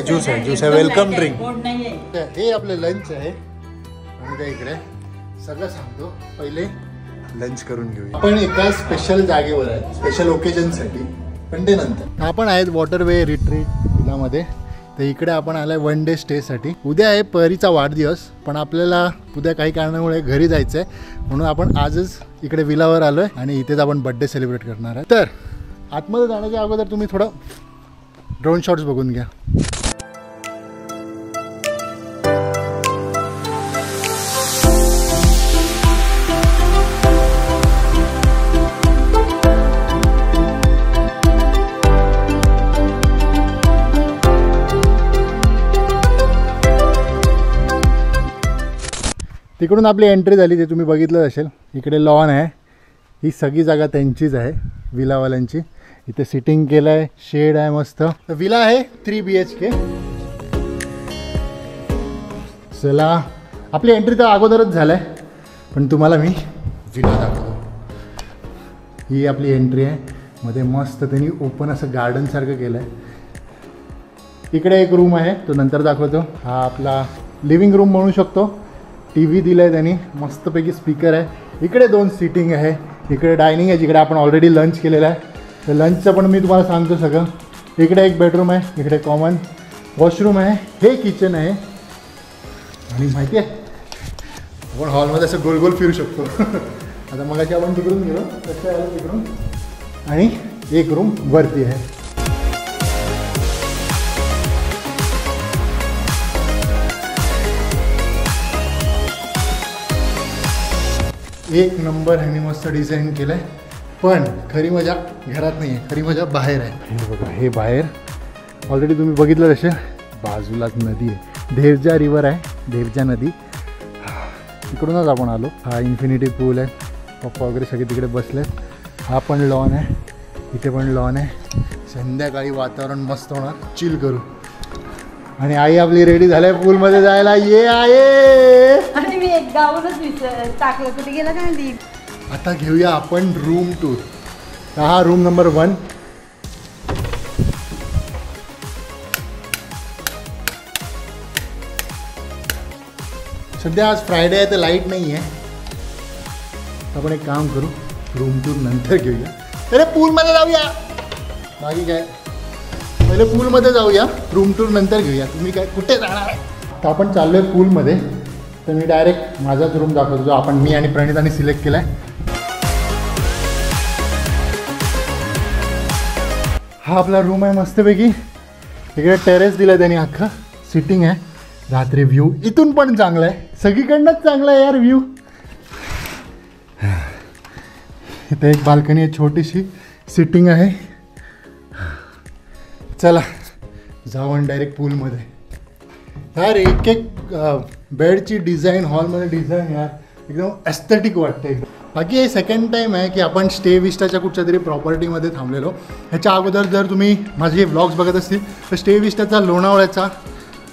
Juice आहे welcome drink. हे आपले लंच आहे आणि त्या इकडे सगळं सांगतो. पहिले लंच करून घेऊया. आपण एका स्पेशल जागेवर आहे, स्पेशल ओकेजन साठी, पण ते नंतर. आपण आहेत वॉटरवे रिट्रीट विलामध्ये. तर इकडे आपण आलाय वन डे स्टे साठी. उद्या आहे परीचा वाढदिवस, पण आपल्याला उद्या काही कारणामुळे घरी जायचंय, म्हणून आपण आजच इकडे विलावर आलोय आणि इथेच आपण बर्थडे सेलिब्रेट करणार आहे. तर आतमध्ये जाण्याच्या अगोदर तुम्ही थोडं ड्रोन शॉट्स बघून घ्या. तिकडून आपली एंट्री झाली, ते तुम्ही बघितलं असेल. इकडे लॉन आहे, ही सगळी जागा त्यांचीच आहे विलावाल्यांची. इथे सिटिंग केलं आहे, शेड आहे मस्त. विला आहे 3 BHK. चला, आपली एंट्री तर अगोदरच झालं आहे, पण तुम्हाला मी विला दाखवतो. ही आपली एंट्री आहे. मध्ये मस्त त्यांनी ओपन असं गार्डनसारखं केलं आहे. इकडे एक रूम आहे, तो नंतर दाखवतो. हा आपला लिव्हिंग रूम म्हणू शकतो. TV दिलं आहे त्यांनी, मस्तपैकी स्पीकर आहे. इकडे 2 सीटिंग आहे. इकडे डायनिंग आहे, जिकडे आपण ऑलरेडी लंच केलेलं आहे. तर लंचचं पण मी तुम्हाला सांगतो सगळं. इकडे एक बेडरूम आहे, इकडे कॉमन वॉशरूम आहे, हे किचन आहे. आणि माहिती आहे आपण हॉलमध्ये असं गोल गोल फिरू शकतो. आता मगाशी आपण तिकडून गेलो, तसं आलो तिकडून. आणि एक रूम वरती आहे. एक नंबर ह्यांनी मस्त डिझाईन केलं आहे. पण खरी मजा घरात नाही आहे, खरी मजा बाहेर आहे. हे बघा, हे बाहेर ऑलरेडी तुम्ही बघितलं असेल. बाजूलाच नदी आहे, धेरजा रिवर आहे, धेरजा नदी. तिकडूनच आपण आलो. हा इन्फिनिटी पूल आहे. पप्पा वगैरे सगळे तिकडे बसले. हा पण लॉन आहे, इथे पण लॉन आहे. संध्याकाळी वातावरण मस्त होणार, चिल करू. आणि आई आपली रेडी झाली आहे पूलमध्ये जायला. ये आहे. आणि मी एक गावूनच टाकलं, कुठे गेला काय ती. आता घेऊया आपण रूम टूर. हा रूम नंबर 1. सध्या आज फ्रायडे आहे तर लाईट नाही आहे. आपण एक काम करू, रूम टूर नंतर घेऊया. अरे पूलमध्ये जाऊया, बाकी काय, पहिले पूलमध्ये जाऊया, रूम टूर नंतर घेऊया. तुम्ही काय कुठे जाणार आहे. तर आपण चाललो आहे पूलमध्ये. तर मी डायरेक्ट माझाच रूम दाखवतो, जो आपण मी आणि प्रणिताने सिलेक्ट केला आहे. हा आपला रूम आहे मस्तपैकी. इकडे टेरेस दिलं आहे त्यांनी, अख्खा सिटिंग आहे. रात्री व्ह्यू इथून पण चांगला आहे, सगळीकडनंच चांगला आहे यार व्ह्यू. इथे एक बाल्कनी आहे, छोटीशी सिटिंग आहे. चला जाऊ आणि डायरेक्ट पूलमध्ये. यार एक एक बेडची डिझाईन, हॉलमध्ये डिझाईन यार एकदम एस्थेटिक वाटते. बाकी हे सेकंड टाईम आहे की आपण स्टे विस्टाच्या कुठच्या तरी प्रॉपर्टीमध्ये थांबलेलो. ह्याच्या अगोदर जर तुम्ही माझे व्लॉग्स बघत असतील तर स्टे विस्टाचा लोणावळ्याचा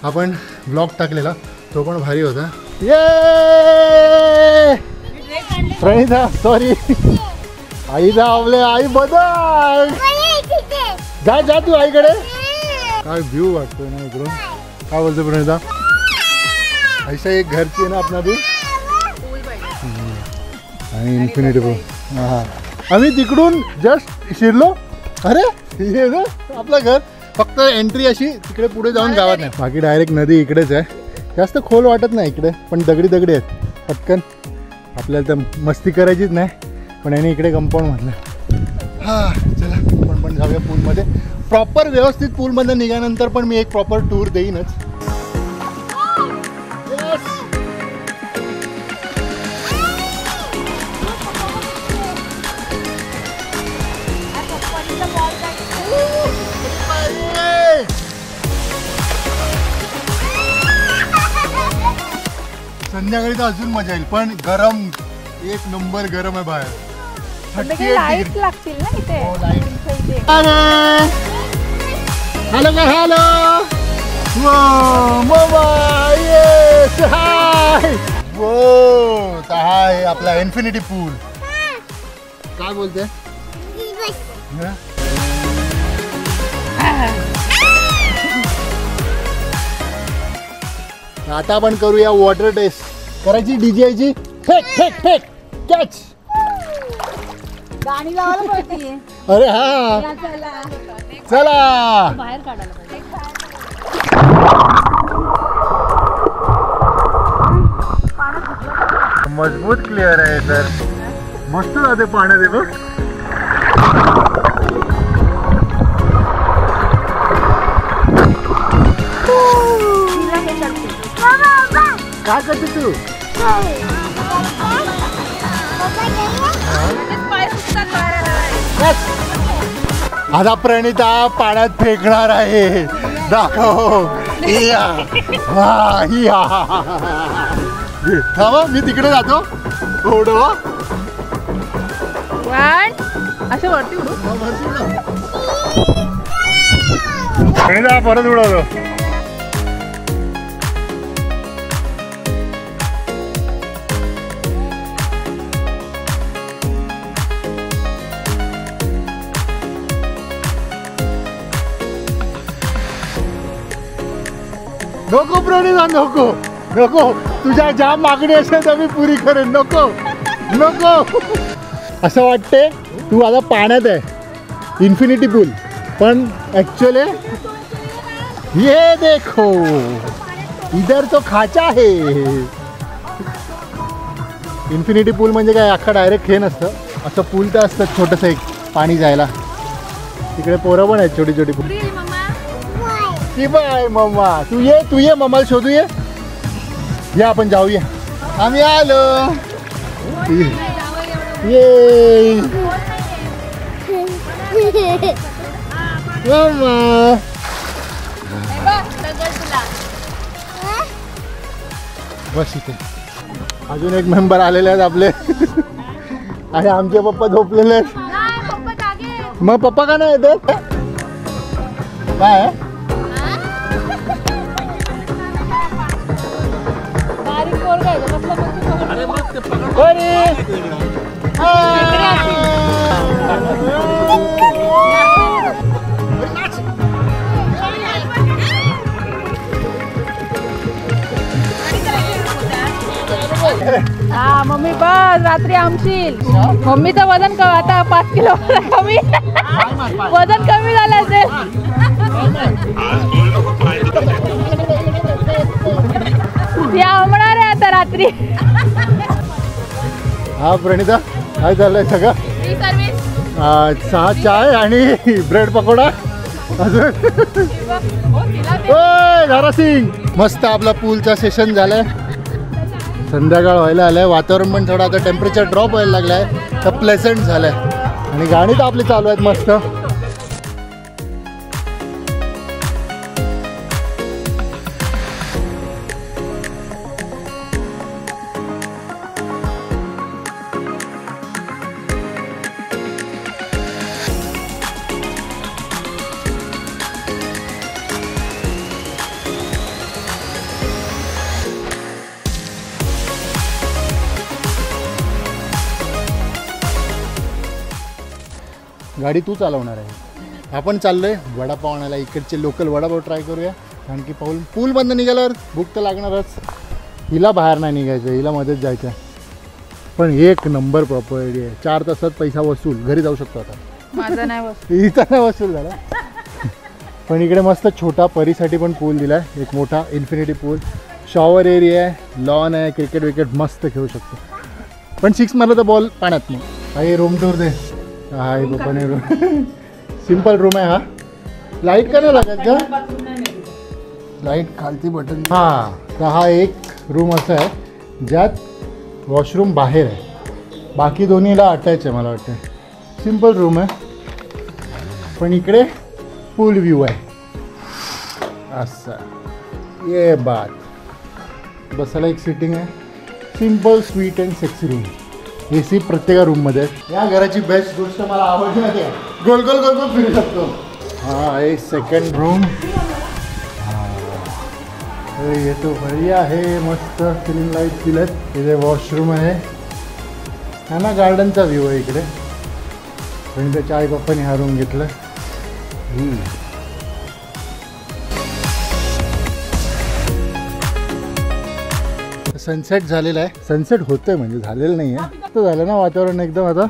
आपण व्लॉग टाकलेला, तो पण भारी होता. ये प्रणिता, सॉरी आई धावले. आई बदल जा जा तू आईकडे. काय व्ह्यू वाटतोय ना इकडून. काय बोलतो प्रणिता. ऐसा एक घरची आहे ना अपना भी. आणि इन्फिनिटी पूल. हां, आम्ही तिकडून जस्ट शिरलो. अरे हे ना आपलं घर. फक्त एंट्री अशी तिकडे पुढे जाऊन गावात नाही, बाकी डायरेक्ट नदी इकडेच आहे. जास्त खोल वाटत नाही इकडे, पण दगडी दगडी आहेत. पटकन आपल्याला तर मस्ती करायचीच नाही, पण याने इकडे कंपाऊंड म्हटलं. हां चला आपण पण जाऊया पूलमध्ये. प्रॉपर व्यवस्थित पूलमध्ये निघाल्यानंतर पण मी एक प्रॉपर टूर देईनच. संध्याकाळी तर अजून मजा येईल, पण गरम एक नंबर गरम आहे बाहेर. 38 लाईट degree. लागतील ना इथे. हो, light. तुमच्या इथे. अरे हॅलो काय हॅलो मम्मा येस हाय वो तर हा आहे आपला इन्फिनिटी पूल. काय बोलते हं? आता आपण करूया वॉटर टेस्ट करायची डीजेची. फेक फेक फेक कॅच. गाणी लावायला पडते. अरे हा चला चला बाहेर काढायला पाहिजे. मजबूत क्लिअर आहे तर मस्त जाते पाण्यात हे बघ. तिला हे करते. काय करते तू? पाय सुटतात बाहेर. आता प्रणिता पाण्यात फेकणार आहे. दाखव. या. वा, या. थांबा मी तिकडे जातो. उडवा. असं वरती उडू. प्रणिता परत उडवतो. नको प्रणिता नको नको. तुझ्या ज्या मागणी असेल तर मी पुरी करेन. नको नको. असं वाटते तू आता पाण्यात आहे इन्फिनिटी पूल, पण ऍक्च्युअली ये देखो इधर तो खाचा आहे. इन्फिनिटी पूल म्हणजे काय अख्खा डायरेक्ट हे नसतं, असं पूल तर असतं छोटंसं एक पाणी जायला. तिकडे पोरं पण आहेत छोटी छोटी पूल. की बाय मम्मा तू ये मम्माला शोधू ये. या आपण जाऊया. आम्ही आलो. ये मम्मा. बस इथे अजून एक मेंबर आलेले आहेत आपले. आणि आमचे पप्पा झोपलेले आहेत. मग पप्पा का नाही येते काय? हा मम्मी बस रात्री आमशील. मम्मीचं वजन आता 5 किलो कमी. वजन कमी झालं असेल. ती आवणार आहे आता रात्री. हा प्रणिता काय चाललंय सगळं? 6 चाय आणि ब्रेड पकोडा अजून. धारासिंग मस्त आपला पूलचा सेशन झालाय. संध्याकाळ व्हायला आलाय. वातावरण पण थोडं आता टेम्परेचर ड्रॉप व्हायला लागलाय तर प्लेझंट झालंय. आणि गाणी तर आपली चालू आहेत मस्त. गाडी तू चालवणार आहे. आपण चाललोय वडापाव आणायला. इकडचे लोकल वडापाव ट्राय करूया. कारण की पूल बंद निघाल्यावर भूक तर लागणारच. हिला बाहेर नाही निघायचं, हिला मध्येच जायचं आहे. पण एक नंबर प्रॉपर्टी आहे. 4 तासात पैसा वसूल. घरी जाऊ शकतो आता. माझा नाही वसूल. हिचा नाही वसूल झाला. पण इकडे मस्त छोटा परीसाठी पण पूल दिला आहे. एक मोठा इन्फिनिटी पूल. शॉवर एरिया आहे, लॉन आहे, क्रिकेट विकेट मस्त खेळू शकतो. पण 6 मारलं तर बॉल पाण्यात. मग काही रूम टूर दे. हा पप्पाने रूम. सिंपल रूम आहे हा. लाईट का नाही लागत का? लाईट खालती बटन. हां तर हा एक रूम असा आहे ज्यात वॉशरूम बाहेर आहे. बाकी दोन्हीला अटॅच आहे मला वाटतं. सिंपल रूम आहे पण इकडे पूल व्ह्यू आहे. असं ये बात. बसायला एक सिटिंग आहे. Simple sweet and sexy room. AC प्रत्येक रूममध्ये आहे. या घराची बेस्ट गोष्ट मला आवडली माहिती आहे, गोल गोल गोल गोल फिरू शकतो. हा आहे सेकंड रूम. ये तो बढ़िया आहे, मस्त सिलिंग लाईट दिलेत. इथे वॉशरूम आहे. हा ना गार्डनचा व्ह्यू आहे इकडे. पण त्याच्या आई बाप्पाने हा रूम घेतला. सनसेट झालेला आहे. सनसेट होतोय म्हणजे झालेलं नाही आहे. तर झालं ना वातावरण एकदम आता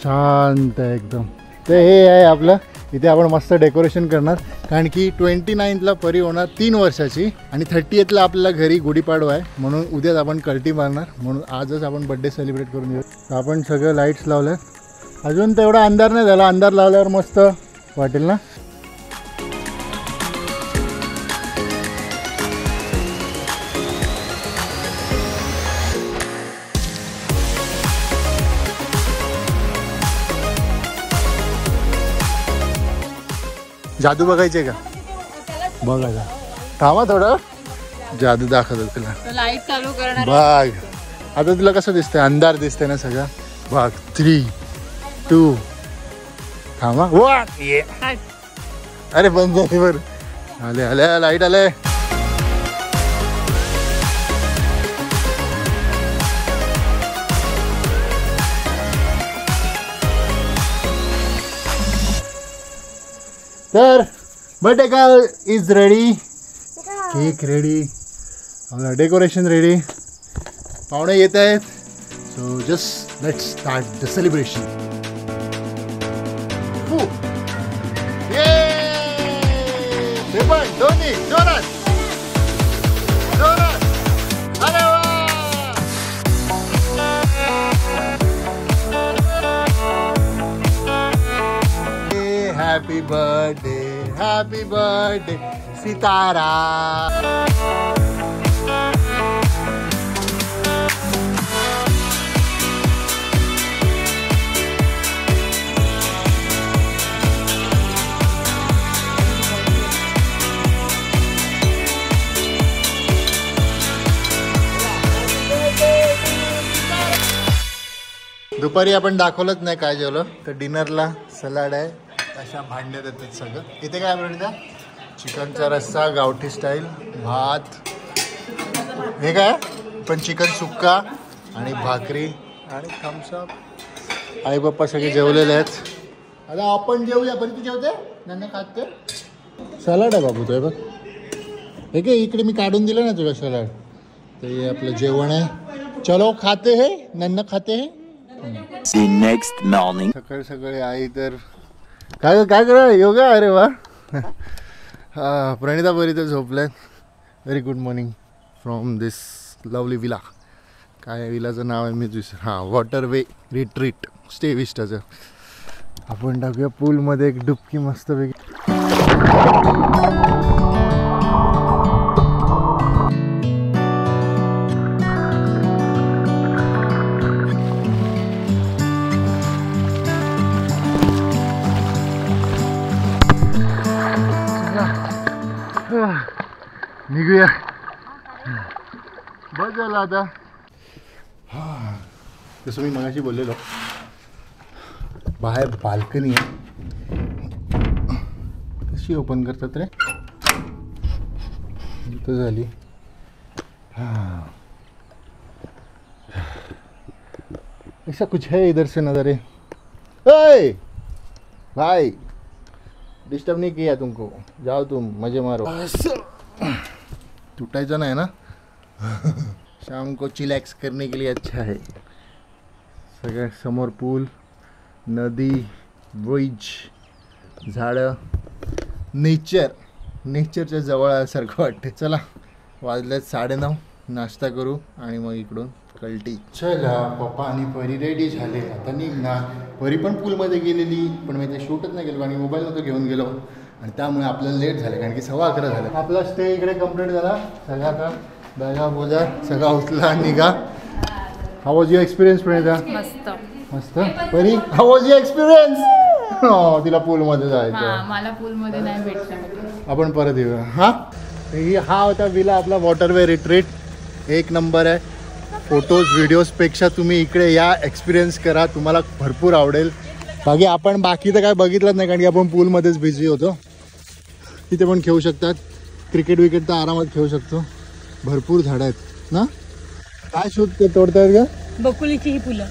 शांत आहे एकदम. तर हे आहे आपलं. इथे आपण मस्त डेकोरेशन करणार कारण की 29ला परी होणार 3 वर्षाची आणि 30ला आपल्याला घरी गुढीपाडवा आहे म्हणून उद्याच आपण कल्टी मारणार. म्हणून आजच आपण बड्डे सेलिब्रेट करून घेऊ. आपण सगळं लाईट्स लावल्या. अजून तेवढा अंधार नाही झाला. अंधार लावल्यावर मस्त वाटेल ना. जादू बघायचे का? बघा थांबा थोडं. जादू दाखवतो तुला. लाईट चालू करणार. बघ आता तुला कसं दिसतंय? अंधार दिसतंय ना सगळं. बघ 3, 2 थांबा. 1 ये. अरे बंद झाले बर. आले आले लाईट आले. तर birthday girl is ready. Cake ready, आपला डेकोरेशन रेडी, पाहुणे येत आहेत. So just let's start the celebration. दोन्ही जोरात जोरात. अरे वा. हॅपी बर्थडे सितारा. दुपारी आपण दाखवलंच नाही काय जेवलं. तर डिनरला सलाड आहे. अशा भांड्यात येतात सगळं. इथे काय बनवता? चिकनचा रस्सा गावठी स्टाईल, भात, हे काय पण चिकन सुक्का आणि भाकरी आणि थम्सअप. आई बाप्पा सगळे जेवलेले आहेत. आता आपण जेवूया. पण तू जेवते नाही खाते? सलाड आहे बाबू तो. बघ हे काय इकडे मी काढून दिलं ना तुला सलाड. तर हे आपलं जेवण आहे. चलो खाते है नन्ना खाते है. Next morning. सकाळी सकाळी आई तर काय काय करा योगा. अरे वा. प्रणिता बरी तर झोपल्यात. Very good morning from this lovely villa. काय विलाचं नाव आहे मी विसर. हां वॉटर वे रिट्रीट स्टे विस्टाचं. आपण टाकूया पूलमध्ये एक डुबकी मस्तपैकी. निघूया. बस झालं आता. जसं मी मगाशी बोललेलो बाहेर बाल्कनी आहे. कशी ओपन करतात रे? इथं झाली. ऐसा कुछ है इधर से नज़ारे. ओए भाई डिस्टर्ब नहीं किया तुमको. जाओ तुम मजे मारो. टूटायचं नाही ना. शाम को चिलैक्स करने के लिए अच्छा है. सगळ्या समोर पूल, नदी, ब्रिज, झाडं, नेचरच्या जवळ आल्यासारखं वाटते. चला वाजल्यात 9:30. नाश्ता करू आणि मग इकडून कल्टी. चला पप्पा आणि परी रेडी झाले. आता निघणार. परी पण पूलमध्ये गेलेली पण मी ते शूटच नाही केलं आणि मोबाईल नव्हतं घेऊन गेलो आणि त्यामुळे आपल्याला लेट झालं कारण की 11:15 झालं. आपला स्टे इकडे कंप्लीट झाला. सगळा आता बॅगा बोजा सगळा उचला निघा. How was your experience Pranita? मस्त मस्त. परी हाऊ वॉज युअर एक्सपिरियन्स? तिला पूलमध्ये जायचं. मला पूलमध्ये नाही भेटलं. आपण परत येऊया. हा होता विला आपला वॉटरवे रिट्रीट. एक नंबर आहे. फोटोज व्हिडिओजपेक्षा तुम्ही इकडे या, एक्सपिरियन्स करा, तुम्हाला भरपूर आवडेल. बाकी आपण बाकी तर काय बघितलंच नाही कारण की आपण पूलमध्येच बिझी होतो. तिथे पण खेळू शकतात, क्रिकेट विकेट तर आरामात खेळू शकतो. भरपूर झाडं आहेत ना. काय शोध ते तोडतायत का? बकुलीची ही फुलं.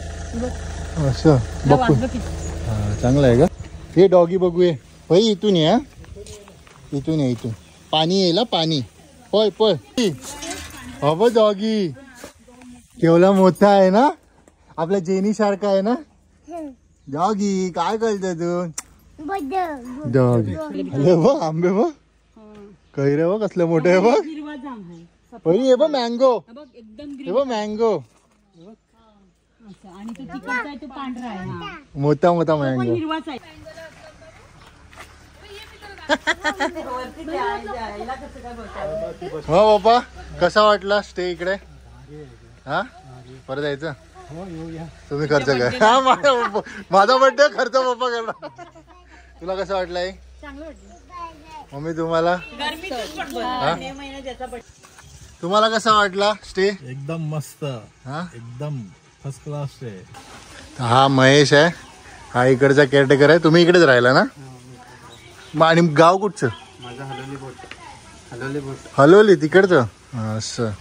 असं बघू. हां चांगलं आहे का हे. डॉगी बघूया भाई. इथून या, इथून या, इथून पाणी येईल. पाणी पळ पळ. हो डॉगी केवढा मोठा आहे ना, आपल्या जेनी सारखा आहे ना. डॉगी काय करतोय तू? डॉगी अरे बघ आंबे बघ, कैरे बघ कसले मोठे आहे बघ. पहिली हे बघ मँगो, हे बघ मँगो, मोठा मोठा मँगो. हो बाबा कसा वाटला स्टे इकडे? हा परत यायचं तुम्ही खर्च काय? हा माझा बर्थडे खर्च पप्पा करणार. तुला कसं वाटलंय मम्मी? तुम्हाला तुम्हाला कसा वाटला स्टे? एकदम मस्त. हा एकदम फर्स्ट क्लास स्टे. हा महेश आहे, हा इकडचा केअरटेकर आहे. तुम्ही इकडेच राहिला ना? आणि गाव कुठचं? हलोली तिकडचं. असं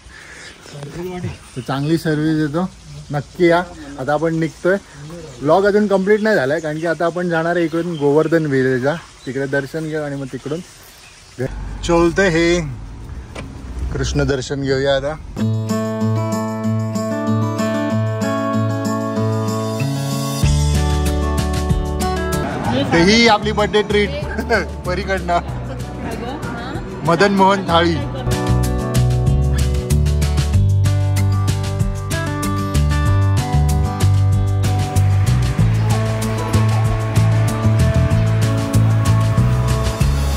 चांगली सर्व्हिस देतो. नक्की या. आता आपण निघतोय. व्लॉग अजून कंप्लीट नाही झालाय कारण की आता आपण जाणार आहे इकडून गोवर्धन विलेजला. तिकडे दर्शन घेऊ आणि मग तिकडून चलतंय. हे कृष्ण दर्शन घेऊया आता. ही आपली बर्थडे ट्रीट परीकडनं मदन मोहन थाळी.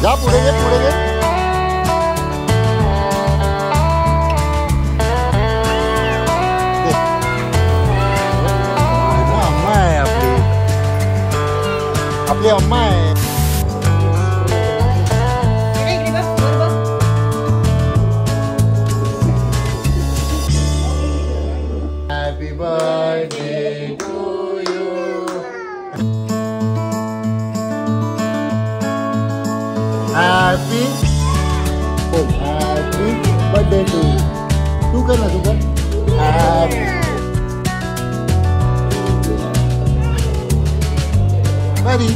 जा पुढे घे, पुढे घे. अम्मा आहे आपली, आपली अम्मा आहे. Happy birthday to you. Happy happy birthday to you. तू कर ना, तू कर. हॅपी बरी